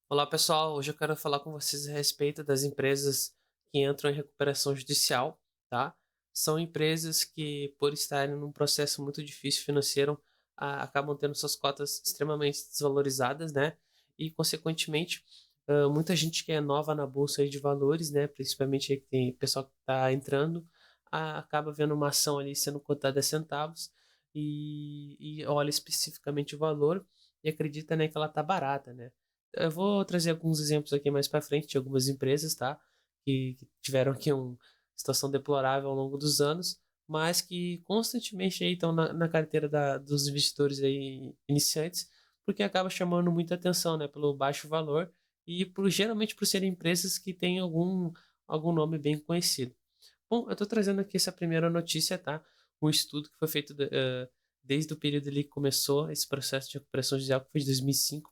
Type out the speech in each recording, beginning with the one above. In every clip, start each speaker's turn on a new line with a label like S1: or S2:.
S1: Olá pessoal, hoje eu quero falar com vocês a respeito das empresas que entram em recuperação judicial, tá? São empresas que, por estarem num processo muito difícil financeiro, acabam tendo suas cotas extremamente desvalorizadas, né? E, consequentemente, muita gente que é nova na bolsa aí de valores, né? Principalmente aí que tem pessoal que está entrando, acaba vendo uma ação ali sendo cotada a centavos e olha especificamente o valor e acredita, né, que ela tá barata, né? Eu vou trazer alguns exemplos aqui mais para frente de algumas empresas, tá? Que tiveram aqui uma situação deplorável ao longo dos anos, mas que constantemente aí estão na carteira dos investidores aí iniciantes, porque acaba chamando muita atenção, né? Pelo baixo valor e geralmente por serem empresas que têm algum nome bem conhecido. Bom, eu estou trazendo aqui essa primeira notícia, tá? Um estudo que foi feito desde o período ali que começou esse processo de recuperação judicial, que foi de 2005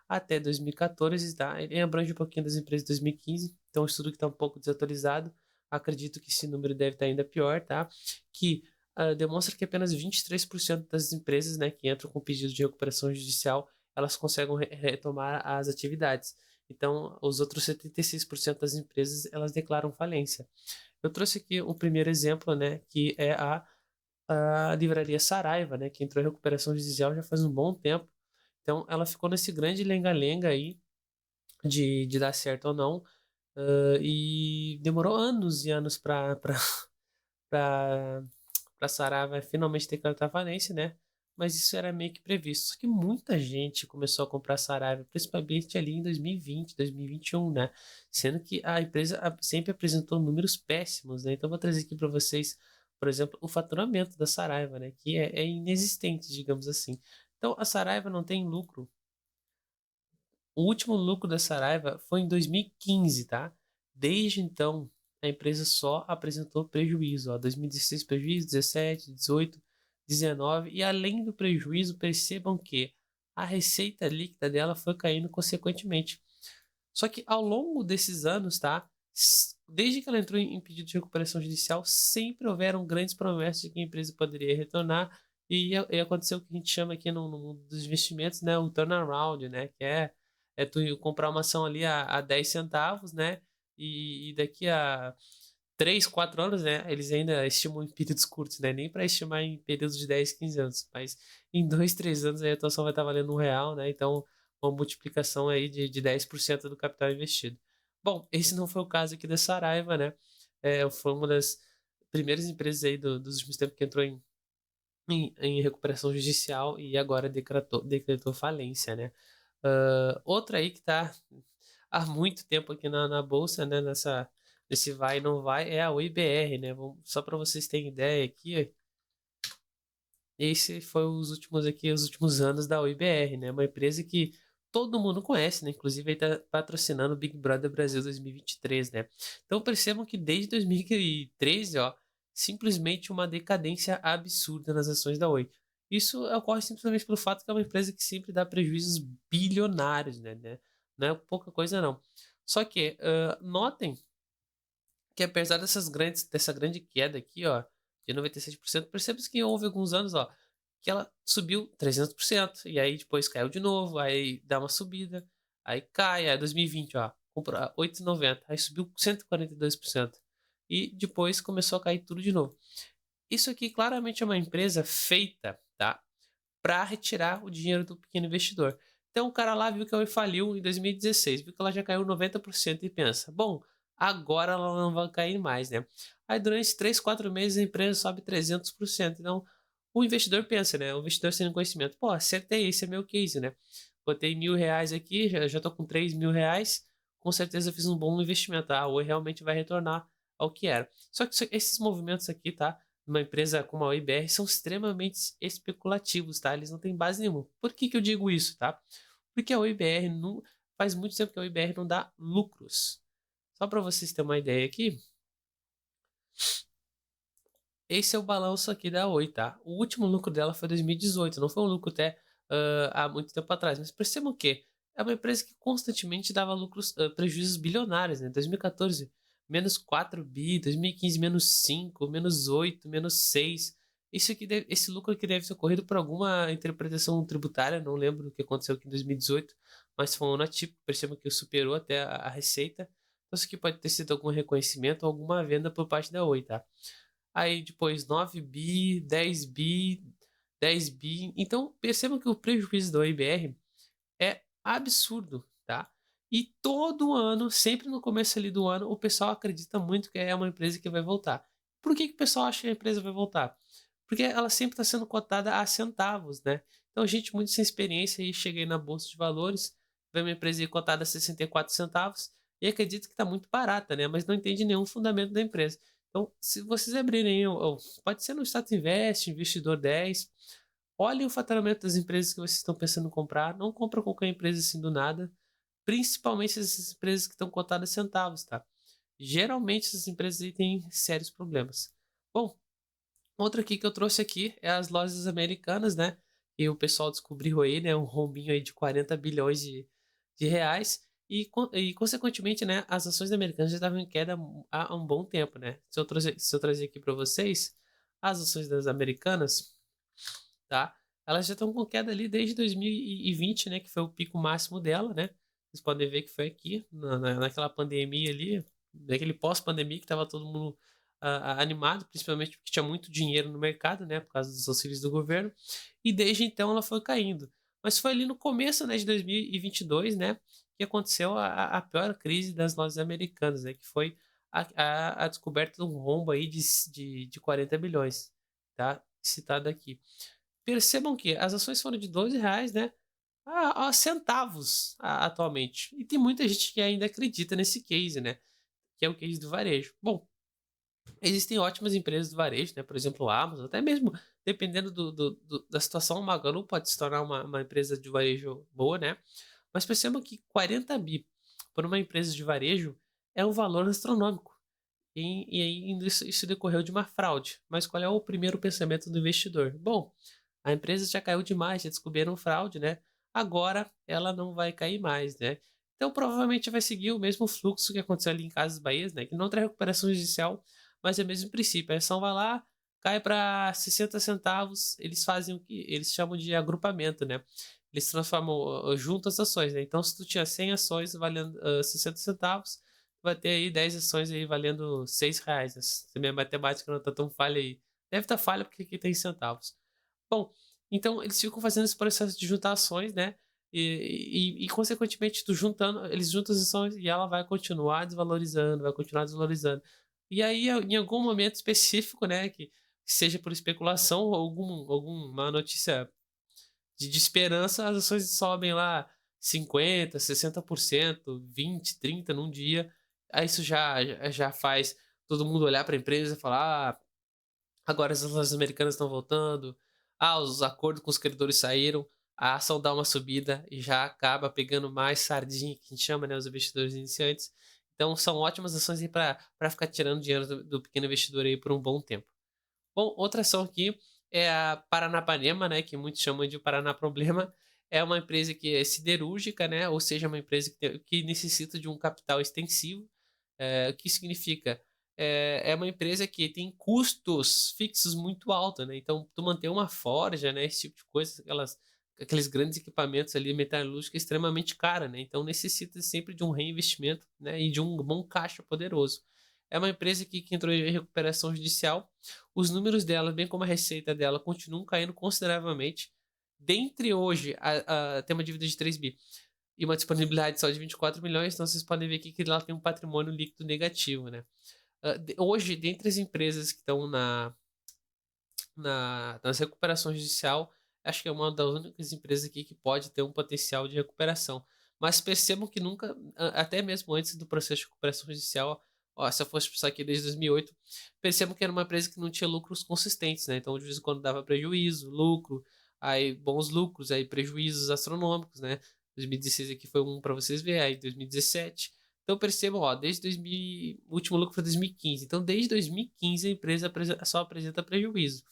S1: até 2014, tá? Ele abrange um pouquinho das empresas de 2015, então é um estudo que está um pouco desatualizado. Acredito que esse número deve estar ainda pior, tá? Que demonstra que apenas 23% das empresas, né, que entram com pedido de recuperação judicial, elas conseguem retomar as atividades. Então, os outros 76% das empresas, elas declaram falência. Eu trouxe aqui o primeiro exemplo, né, que é a livraria Saraiva, né, que entrou em recuperação judicial já faz um bom tempo. Então, ela ficou nesse grande lenga-lenga aí de dar certo ou não, e demorou anos e anos para Saraiva finalmente decretar falência, né? Mas isso era meio que previsto. Só que muita gente começou a comprar Saraiva, principalmente ali em 2020, 2021, né? Sendo que a empresa sempre apresentou números péssimos, né? Então vou trazer aqui para vocês, por exemplo, o faturamento da Saraiva, né? Que é inexistente, digamos assim. Então a Saraiva não tem lucro. O último lucro da Saraiva foi em 2015, tá? Desde então, a empresa só apresentou prejuízo, ó, 2016 prejuízo, 17, 18, 19, e além do prejuízo, percebam que a receita líquida dela foi caindo consequentemente. Só que ao longo desses anos, tá? Desde que ela entrou em pedido de recuperação judicial, sempre houveram grandes promessas de que a empresa poderia retornar e aconteceu o que a gente chama aqui no mundo dos investimentos, né? O turnaround, né? Que é tu comprar uma ação ali a 10 centavos, né? E daqui a 3 4 anos, né? Eles ainda estimam em períodos curtos, né? Nem para estimar em períodos de 10 15 anos. Mas em 2 3 anos aí a tua ação vai estar valendo R$ 1, né? Então, uma multiplicação aí de 10% do capital investido. Bom, esse não foi o caso aqui da Saraiva, né? Foi uma das primeiras empresas aí dos últimos tempos que entrou em recuperação judicial e agora decretou falência, né? Outra aí que está há muito tempo aqui na bolsa, né? Nesse vai e não vai, é a UIBR, né? Só para vocês terem ideia aqui, esse foi os últimos anos da UIBR, né? Uma empresa que todo mundo conhece, né? Inclusive está patrocinando o Big Brother Brasil 2023, né? Então percebam que desde 2013, ó, simplesmente uma decadência absurda nas ações da Oi. Isso ocorre simplesmente pelo fato que é uma empresa que sempre dá prejuízos bilionários, né? Não é pouca coisa não. Só que notem que apesar dessa grande queda aqui, ó, de 97%, percebe que houve alguns anos, ó, que ela subiu 300%, e aí depois caiu de novo, aí dá uma subida, aí cai, aí 2020, ó, comprou a 8,90, aí subiu 142%, e depois começou a cair tudo de novo. Isso aqui claramente é uma empresa feita, tá, para retirar o dinheiro do pequeno investidor. Então o cara lá viu que ela faliu em 2016, viu que ela já caiu 90% e pensa, bom, agora ela não vai cair mais, né? Aí durante 3, 4 meses a empresa sobe 300%. Então o investidor pensa, né? O investidor sem conhecimento, pô, acertei, esse é meu case, né? Botei R$ 1.000 aqui, já tô com R$ 3.000, com certeza eu fiz um bom investimento. Ah, Oi realmente vai retornar ao que era. Só que esses movimentos aqui, tá? Uma empresa como a OIBR são extremamente especulativos, tá? Eles não têm base nenhuma. Por que que eu digo isso, tá? Porque a OIBR não faz muito tempo que a OIBR não dá lucros. Só para vocês terem uma ideia aqui, esse é o balanço aqui da Oi, tá? O último lucro dela foi 2018, não foi um lucro até há muito tempo atrás, mas percebam que é uma empresa que constantemente dava lucros, prejuízos bilionários, né? 2014, menos 4 bi, 2015, menos 5, menos 8, menos 6. Esse lucro aqui deve ter ocorrido por alguma interpretação tributária, não lembro o que aconteceu aqui em 2018, mas foi um ano atípico, percebo que superou até a receita. Então isso aqui pode ter sido algum reconhecimento ou alguma venda por parte da Oi, tá? Aí depois 9 bi, 10 bi, 10 bi. Então percebam que o prejuízo da OIBR é absurdo, tá? E todo ano, sempre no começo ali do ano, o pessoal acredita muito que é uma empresa que vai voltar. Por que o pessoal acha que a empresa vai voltar? Porque ela sempre está sendo cotada a centavos, né? Então, gente muito sem experiência aí chega aí na bolsa de valores, vê uma empresa aí cotada a 64 centavos e acredita que está muito barata, né? Mas não entende nenhum fundamento da empresa. Então, se vocês abrirem, pode ser no Status Invest, Investidor 10, olhem o faturamento das empresas que vocês estão pensando em comprar. Não compra qualquer empresa assim do nada, principalmente essas empresas que estão cotadas a centavos, tá? Geralmente essas empresas aí têm sérios problemas. Bom, outra aqui que eu trouxe aqui é as lojas americanas, né? E o pessoal descobriu aí, né? Um rombinho aí de 40 bilhões de reais. E, consequentemente, né? As ações americanas já estavam em queda há um bom tempo, né? Se eu trazer aqui para vocês, as ações das americanas, tá? Elas já estão com queda ali desde 2020, né? Que foi o pico máximo dela, né? Vocês podem ver que foi aqui, naquela pandemia ali, naquele pós-pandemia que estava todo mundo animado, principalmente porque tinha muito dinheiro no mercado, né? Por causa dos auxílios do governo. E desde então ela foi caindo. Mas foi ali no começo, né, de 2022, né? Que aconteceu a pior crise das lojas americanas, né? Que foi a descoberta de um rombo aí de 40 bilhões, tá? Citado aqui. Percebam que as ações foram de R$ 12, né? A centavos atualmente. E tem muita gente que ainda acredita nesse case, né? Que é o case do varejo. Bom, existem ótimas empresas do varejo, né? Por exemplo, a Amazon, até mesmo dependendo da situação, o Magalu pode se tornar uma empresa de varejo boa, né? Mas percebam que 40 bi por uma empresa de varejo é um valor astronômico. E aí isso decorreu de uma fraude. Mas qual é o primeiro pensamento do investidor? Bom, a empresa já caiu demais, já descobriram fraude, né? Agora ela não vai cair mais, né? Então provavelmente vai seguir o mesmo fluxo que aconteceu ali em Casas Bahia, né? Que não traz recuperação judicial, mas é o mesmo princípio. A ação vai lá, cai para 60 centavos, eles fazem o que eles chamam de agrupamento, né? Eles transformam junto as ações, né? Então se tu tinha 100 ações valendo 60 centavos, vai ter aí 10 ações aí valendo R$ 6. Né? Se minha matemática não tá tão falha aí. Deve estar falha porque aqui tem centavos. Bom, então eles ficam fazendo esse processo de juntar ações, né? Consequentemente, tu juntando, eles juntam as ações e ela vai continuar desvalorizando, vai continuar desvalorizando. E aí, em algum momento específico, né, que seja por especulação ou alguma notícia de esperança, as ações sobem lá 50, 60%, 20, 30 num dia. Aí isso já faz todo mundo olhar para a empresa e falar: ah, agora as ações americanas estão voltando, os acordos com os credores saíram, a ação dá uma subida e já acaba pegando mais sardinha, que a gente chama, né, os investidores iniciantes. Então são ótimas ações para ficar tirando dinheiro do pequeno investidor aí por um bom tempo. Bom, outra ação aqui é a Paranapanema, né, que muitos chamam de Paraná Problema. É uma empresa que é siderúrgica, né, ou seja, uma empresa que necessita de um capital extensivo. O que significa? É uma empresa que tem custos fixos muito altos, né? Então, tu manter uma forja, né, esse tipo de coisa, aqueles grandes equipamentos ali metalúrgicos é extremamente cara, né? Então, necessita sempre de um reinvestimento, né, e de um bom caixa poderoso. É uma empresa que entrou em recuperação judicial. Os números dela, bem como a receita dela, continuam caindo consideravelmente. Dentre hoje, tem uma dívida de 3 bi e uma disponibilidade só de 24 milhões, então vocês podem ver aqui que ela tem um patrimônio líquido negativo, né? Hoje, dentre as empresas que estão nas recuperações judicial, acho que é uma das únicas empresas aqui que pode ter um potencial de recuperação. Mas percebam que nunca, até mesmo antes do processo de recuperação judicial, ó, se eu fosse pensar aqui desde 2008, percebam que era uma empresa que não tinha lucros consistentes, né? Então, de vez em quando dava prejuízo, lucro, aí bons lucros, aí prejuízos astronômicos, né? 2016 aqui foi um para vocês verem, aí 2017. Então percebam, ó, desde 2000, o último lucro foi 2015. Então, desde 2015 a empresa só apresenta prejuízo.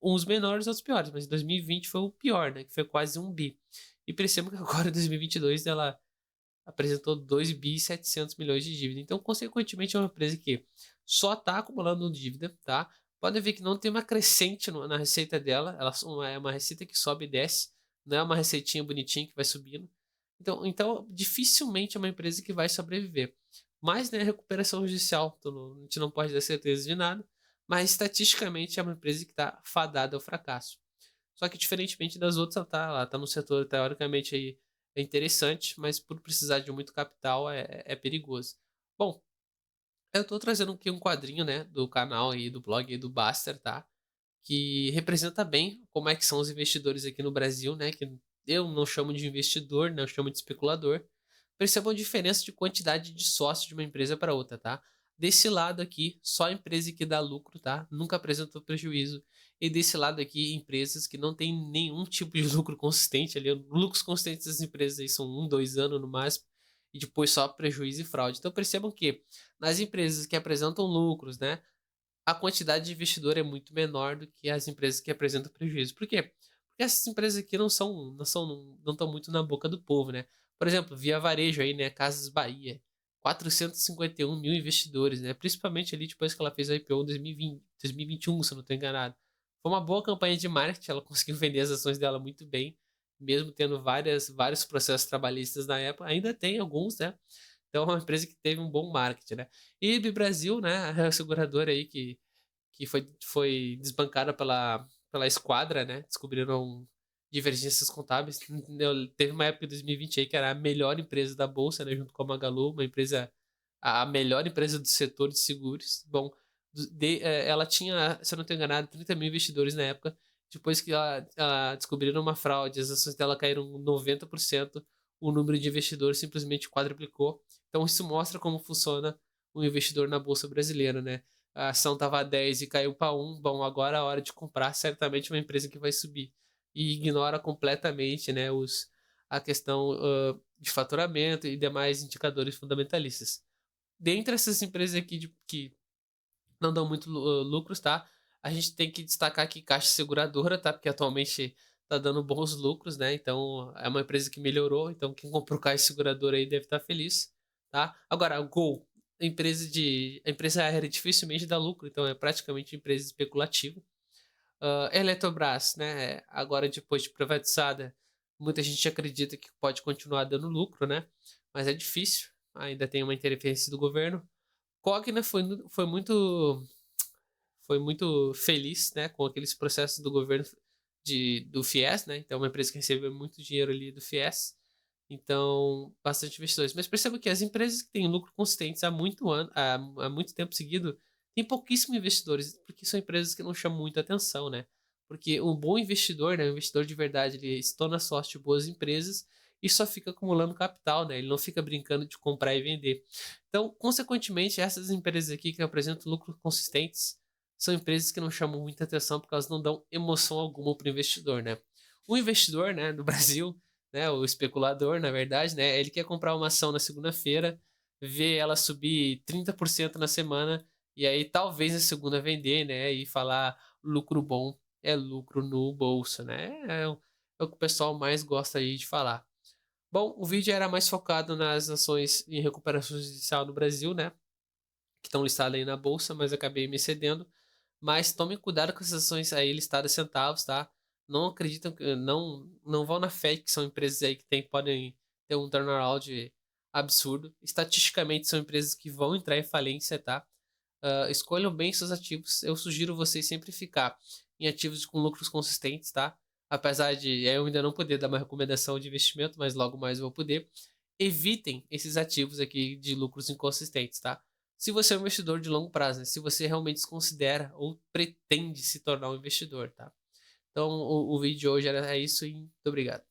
S1: Uns menores, outros piores, mas 2020 foi o pior, né? Que foi quase 1 bi. E percebam que agora, em 2022, ela apresentou 2 bi e 700 milhões de dívida. Então, consequentemente, é uma empresa que só está acumulando dívida, tá? Pode ver que não tem uma crescente na receita dela. Ela é uma receita que sobe e desce. Não é uma receitinha bonitinha que vai subindo. Então dificilmente é uma empresa que vai sobreviver. Mas, né, recuperação judicial, a gente não pode dar certeza de nada, mas estatisticamente é uma empresa que está fadada ao fracasso. Só que diferentemente das outras, ela tá no setor teoricamente aí é interessante, mas por precisar de muito capital é perigoso. Bom, eu tô trazendo aqui um quadrinho, né, do canal aí, do blog aí do Baster, tá? Que representa bem como é que são os investidores aqui no Brasil, né? Que eu não chamo de investidor, né? Eu chamo de especulador. Percebam a diferença de quantidade de sócios de uma empresa para outra, tá? Desse lado aqui, só a empresa que dá lucro, tá? Nunca apresentou prejuízo. E desse lado aqui, empresas que não têm nenhum tipo de lucro consistente ali. Lucros consistentes das empresas aí são 1, 2 anos no máximo. E depois só prejuízo e fraude. Então percebam que nas empresas que apresentam lucros, né? A quantidade de investidor é muito menor do que as empresas que apresentam prejuízo. Por quê? Porque essas empresas aqui não estão muito na boca do povo, né? Por exemplo, Via Varejo aí, né? Casas Bahia, 451 mil investidores, né? Principalmente ali depois que ela fez a IPO em 2020, 2021, se eu não estou enganado. Foi uma boa campanha de marketing, ela conseguiu vender as ações dela muito bem, mesmo tendo vários processos trabalhistas na época. Ainda tem alguns, né? Então é uma empresa que teve um bom marketing, né? E IB Brasil, né? A seguradora aí que foi desbancada pela Esquadra, né? Descobriram divergências contábeis. Teve uma época em 2020 aí que era a melhor empresa da Bolsa, né? Junto com a Magalu, uma empresa, a melhor empresa do setor de seguros. Bom, ela tinha, se eu não estou enganado, 30 mil investidores na época. Depois que ela descobriram uma fraude, as ações dela caíram 90%, o número de investidores simplesmente quadruplicou. Então isso mostra como funciona o investidor na Bolsa brasileira, né? A ação estava a 10 e caiu para 1. Bom, agora é a hora de comprar certamente uma empresa que vai subir. E ignora completamente, né, a questão de faturamento e demais indicadores fundamentalistas. Dentre essas empresas aqui que não dão muito lucros, tá? A gente tem que destacar aqui Caixa Seguradora, tá? Porque atualmente tá dando bons lucros, né? Então é uma empresa que melhorou. Então quem comprou Caixa Seguradora aí deve estar feliz, tá? Agora, a Gol, a empresa aérea dificilmente dá lucro, então é praticamente empresa especulativa. Eletrobras, né? Agora depois de privatizada, muita gente acredita que pode continuar dando lucro, né? Mas é difícil. Ainda tem uma interferência do governo. Cogna foi muito feliz, né, com aqueles processos do governo do FIES, né? Então, é uma empresa que recebeu muito dinheiro ali do FIES. Então, bastante investidores. Mas perceba que as empresas que têm lucro consistentes há muito tempo seguido têm pouquíssimos investidores, porque são empresas que não chamam muita atenção, né? Porque um bom investidor, né, um investidor de verdade, ele se torna sócio de boas empresas e só fica acumulando capital, né? Ele não fica brincando de comprar e vender. Então, consequentemente, essas empresas aqui que apresentam lucros consistentes são empresas que não chamam muita atenção porque elas não dão emoção alguma para o investidor, né? O investidor, né, no Brasil, né, o especulador, na verdade, né, ele quer comprar uma ação na segunda-feira, ver ela subir 30% na semana e aí talvez na segunda vender, né, e falar lucro bom é lucro no bolso, né? É o que o pessoal mais gosta aí de falar. Bom, o vídeo era mais focado nas ações em recuperação judicial no Brasil, né? Que estão listadas aí na bolsa, mas acabei me excedendo. Mas tomem cuidado com essas ações aí listadas centavos, tá? Não acreditam, não vão na fé que são empresas aí que podem ter um turnaround absurdo. Estatisticamente são empresas que vão entrar em falência, tá? Escolham bem seus ativos. Eu sugiro vocês sempre ficar em ativos com lucros consistentes, tá? Apesar de eu ainda não poder dar uma recomendação de investimento, mas logo mais eu vou poder. Evitem esses ativos aqui de lucros inconsistentes, tá? Se você é um investidor de longo prazo, né? Se você realmente se considera ou pretende se tornar um investidor, tá? Então, o vídeo de hoje era isso e muito obrigado.